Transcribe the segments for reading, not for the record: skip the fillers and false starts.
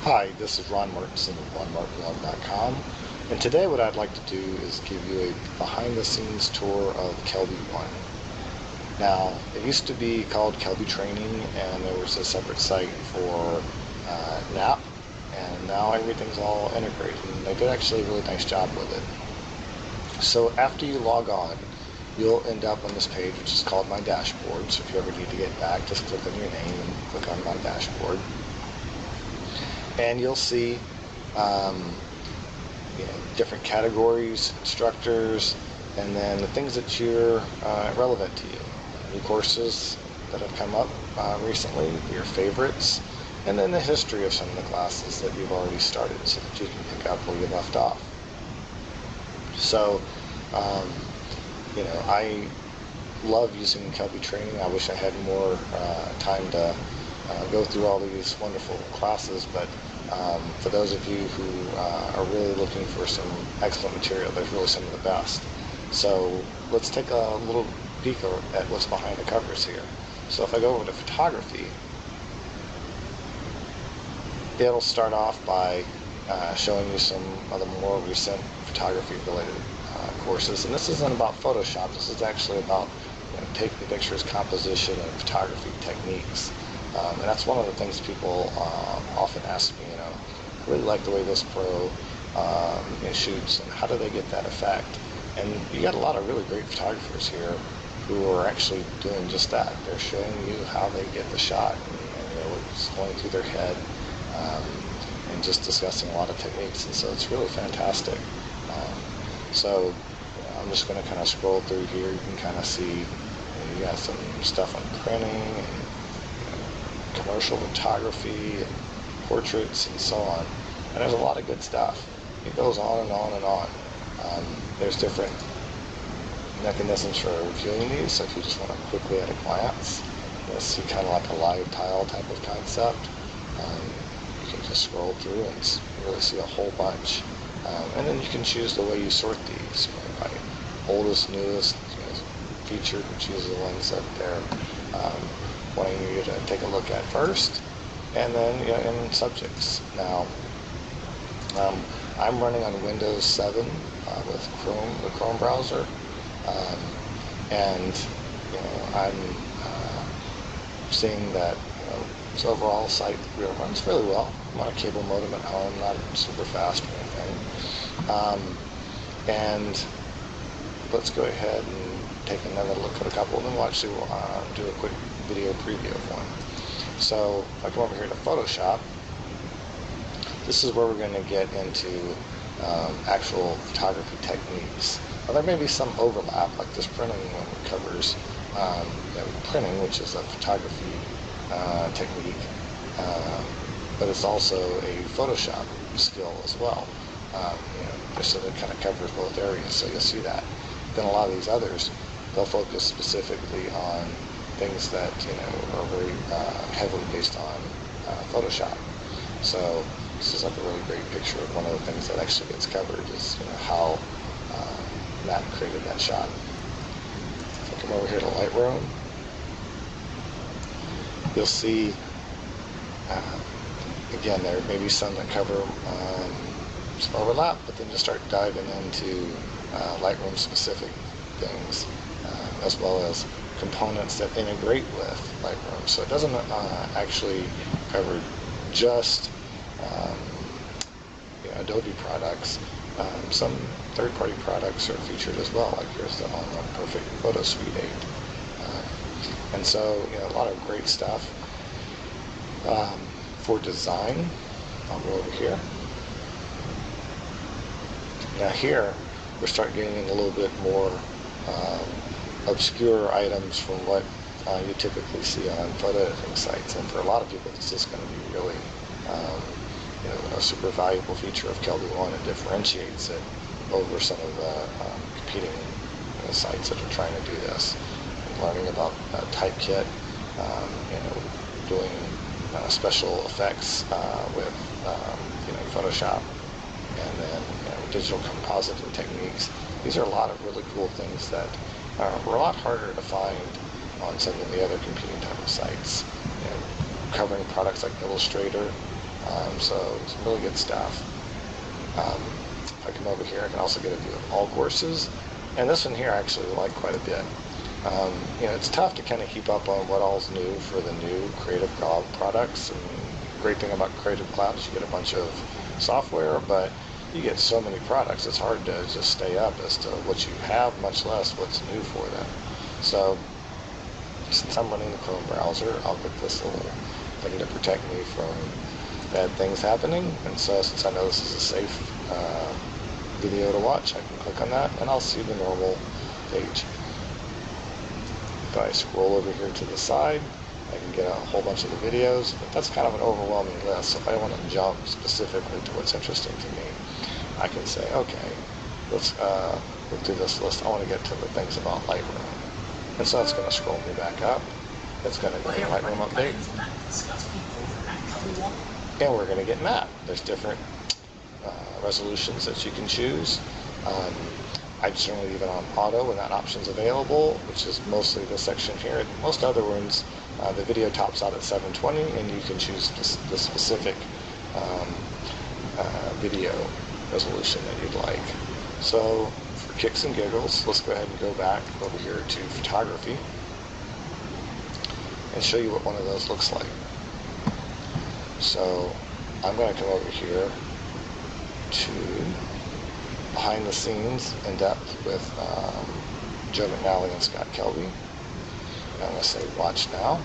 Hi, this is Ron Martinson of OneMartinLove.com, and today what I'd like to do is give you a behind-the-scenes tour of KelbyOne. Now, it used to be called Kelby Training, and there was a separate site for NAP, and now everything's all integrated, and they did actually a really nice job with it. So after you log on, you'll end up on this page, which is called My Dashboard. So if you ever need to get back, just click on your name and click on My Dashboard. And you'll see different categories, instructors, and then the things that you're relevant to you. New courses that have come up recently, your favorites, and then the history of some of the classes that you've already started so that you can pick up where you left off. So, I love using Kelby Training. I wish I had more time to go through all these wonderful classes, but for those of you who are really looking for some excellent material, there's really some of the best. So let's take a little peek at what's behind the covers here. So if I go over to photography, it'll start off by showing you some of the more recent photography related courses. And this isn't about Photoshop, this is actually about taking pictures, composition, and photography techniques. And that's one of the things people often ask me, I really like the way this pro shoots, and how do they get that effect? And you got a lot of really great photographers here who are actually doing just that. They're showing you how they get the shot, and what's going through their head, and just discussing a lot of techniques. And so it's really fantastic. So I'm just going to kind of scroll through here. You can kind of see you got some stuff on printing and commercial photography and portraits and so on. And there's a lot of good stuff. It goes on and on and on. There's different mechanisms for reviewing these, so if you just want to quickly at a glance, you'll see kind of like a live tile type of concept. You can just scroll through and really see a whole bunch. And then you can choose the way you sort these, by oldest, newest, featured, and choose the ones that they're wanting you to take a look at first, and then in subjects. Now, I'm running on Windows 7 with Chrome, the Chrome browser, and I'm seeing that its overall site runs really well. I'm on a cable modem at home, not super fast or anything. And let's go ahead and take another look at a couple, and then we'll actually do a quick video preview of one. So if I come over here to Photoshop, this is where we're going to get into actual photography techniques. Now, there may be some overlap, like this printing one covers printing, which is a photography technique, but it's also a Photoshop skill as well. Just so that kind of covers both areas, so you'll see that. Then a lot of these others, they'll focus specifically on things that are very heavily based on Photoshop. So this is like a really great picture of one of the things that actually gets covered is how Matt created that shot. If I come over here to Lightroom, you'll see again there may be some that cover some overlap, but then you start diving into Lightroom specific things, as well as components that integrate with Lightroom. So it doesn't actually cover just Adobe products. Some third-party products are featured as well, like here's the On Perfect Photo Suite 8. And so a lot of great stuff. For design, I'll go over here. Now here, we're starting getting in a little bit more obscure items from what you typically see on photo editing sites. And for a lot of people, this is going to be really a super valuable feature of KelbyOne. It differentiates it over some of the competing sites that are trying to do this. Learning about typekit, doing special effects with Photoshop, and then digital compositing techniques. These are a lot of really cool things that were a lot harder to find on some of the other competing type of sites. Covering products like Illustrator, So some really good stuff. If I come over here, I can also get a view of all courses. And this one here I actually like quite a bit. It's tough to kind of keep up on what all's new for the new Creative Cloud products. And the great thing about Creative Cloud is you get a bunch of software, but you get so many products, it's hard to just stay up as to what you have, much less what's new for them. So since I'm running the Chrome browser, I'll get this little thing to protect me from bad things happening. And so since I know this is a safe video to watch, I can click on that and I'll see the normal page. If I scroll over here to the side, I can get a whole bunch of the videos, but that's kind of an overwhelming list. So if I want to jump specifically to what's interesting to me, I can say, okay, let's look through this list. I want to get to the things about Lightroom. And so it's going to scroll me back up. It's going to do a Lightroom update. And we're going to get matte. There's different resolutions that you can choose. I generally leave it on auto when that option's available, which is mostly this section here. Most other ones, the video tops out at 720, and you can choose the specific video resolution that you'd like. So for kicks and giggles, let's go ahead and go back over here to photography and show you what one of those looks like. So I'm going to come over here to behind the scenes in depth with Joe McNally and Scott Kelby. I'm going to say watch now.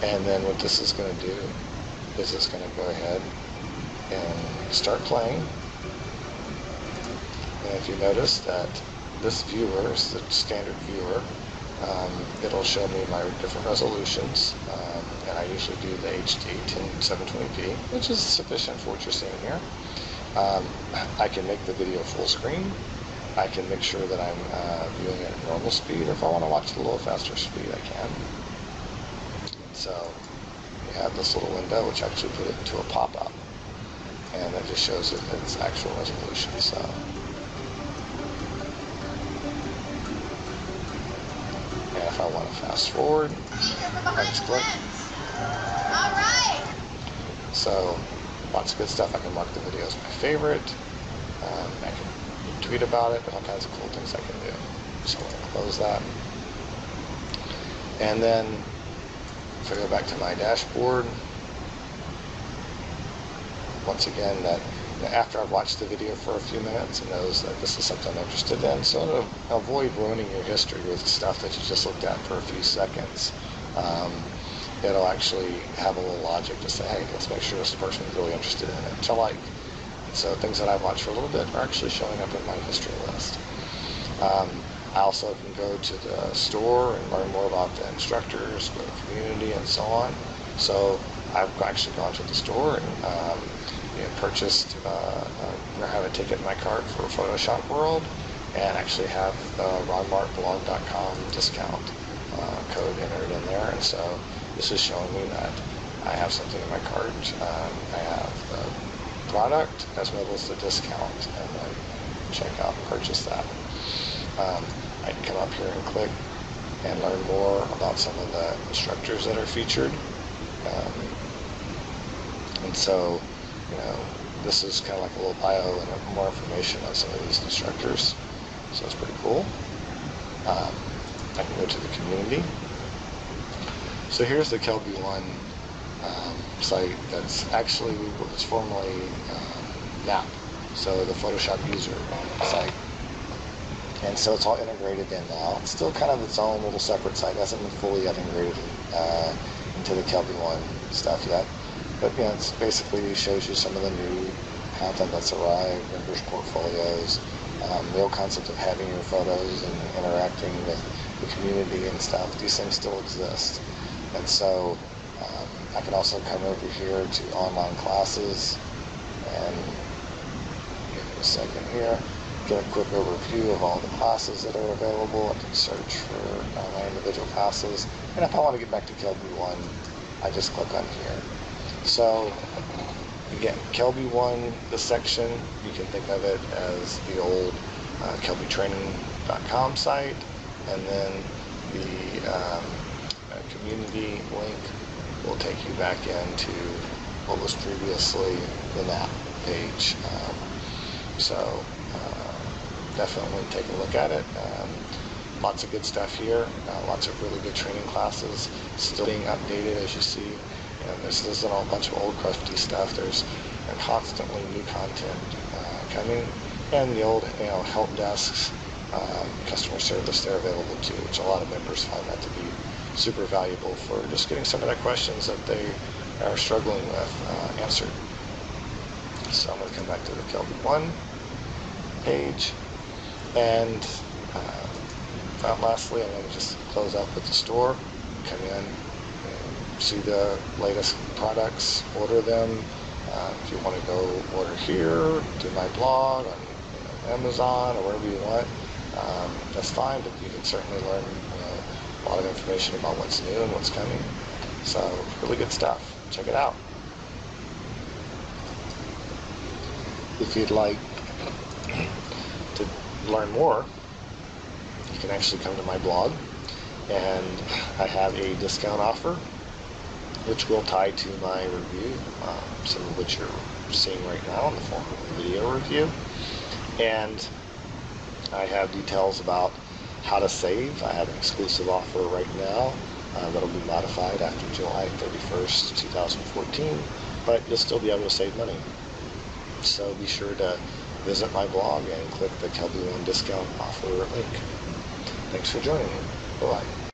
And then what this is going to do is it's going to go ahead and start playing. And if you notice that this viewer is the standard viewer, it'll show me my different resolutions, and I usually do the HD 720p, which is sufficient for what you're seeing here. I can make the video full screen. I can make sure that I'm viewing it at normal speed, or if I want to watch it a little faster speed, I can. So you have this little window, which actually put it into a pop-up, and that just shows it its actual resolution. So and if I want to fast forward, I just click. Alright. So lots of good stuff. I can mark the video as my favorite. I can tweet about it, all kinds of cool things I can do. So I'm going to close that. And then if I go back to my dashboard, once again, that after I've watched the video for a few minutes, it knows that this is something I'm interested in. So to avoid ruining your history with stuff that you just looked at for a few seconds, it'll actually have a little logic to say, hey, let's make sure this person is really interested in it, to like. And so things that I've watched for a little bit are actually showing up in my history list. I also can go to the store and learn more about the instructors, go to community, and so on. So I've actually gone to the store and purchased, have a ticket in my cart for Photoshop World, and actually have the ronmarkblog.com discount code entered in there. And so this is showing me that I have something in my cart. I have the product as well as the discount, and then check out and purchase that. I can come up here and click and learn more about some of the instructors that are featured. And so, this is kind of like a little bio and more information on some of these instructors. So it's pretty cool. I can go to the community. So here's the KelbyOne site that's actually was formerly NAP, so the Photoshop user site. And so it's all integrated in now. It's still kind of its own little separate site. It hasn't been fully integrated into the KelbyOne stuff yet. But it's basically shows you some of the new content that's arrived, members' portfolios, the old concept of having your photos and interacting with the community and stuff. These things still exist. And so I can also come over here to online classes and give it a second here. Get a quick overview of all the classes that are available. I can search for my individual classes. And if I want to get back to KelbyOne, I just click on here. So again, KelbyOne, this section, you can think of it as the old KelbyTraining.com site, and then the community link will take you back into what was previously the map page. Definitely take a look at it. Lots of good stuff here. Lots of really good training classes still being updated, as you see. And this isn't all a bunch of old crusty stuff. There's constantly new content coming, and the old help desks, customer service they're available too, which a lot of members find that to be super valuable for just getting some of the questions that they are struggling with answered. So I'm going to come back to the KelbyOne page, and lastly, I'm going to just close out with the store. Come in, and see the latest products, order them. If you want to go order here, do my blog on Amazon or wherever you want, that's fine. But you can certainly learn a lot of information about what's new and what's coming. So really good stuff. Check it out. If you'd like to learn more, you can actually come to my blog, and I have a discount offer which will tie to my review, some of which you're seeing right now in the form of a video review. And I have details about how to save. I have an exclusive offer right now that'll be modified after July 31st, 2014, but you'll still be able to save money. So be sure to visit my blog and click the KelbyOne discount offer link. Thanks for joining me. Bye-bye.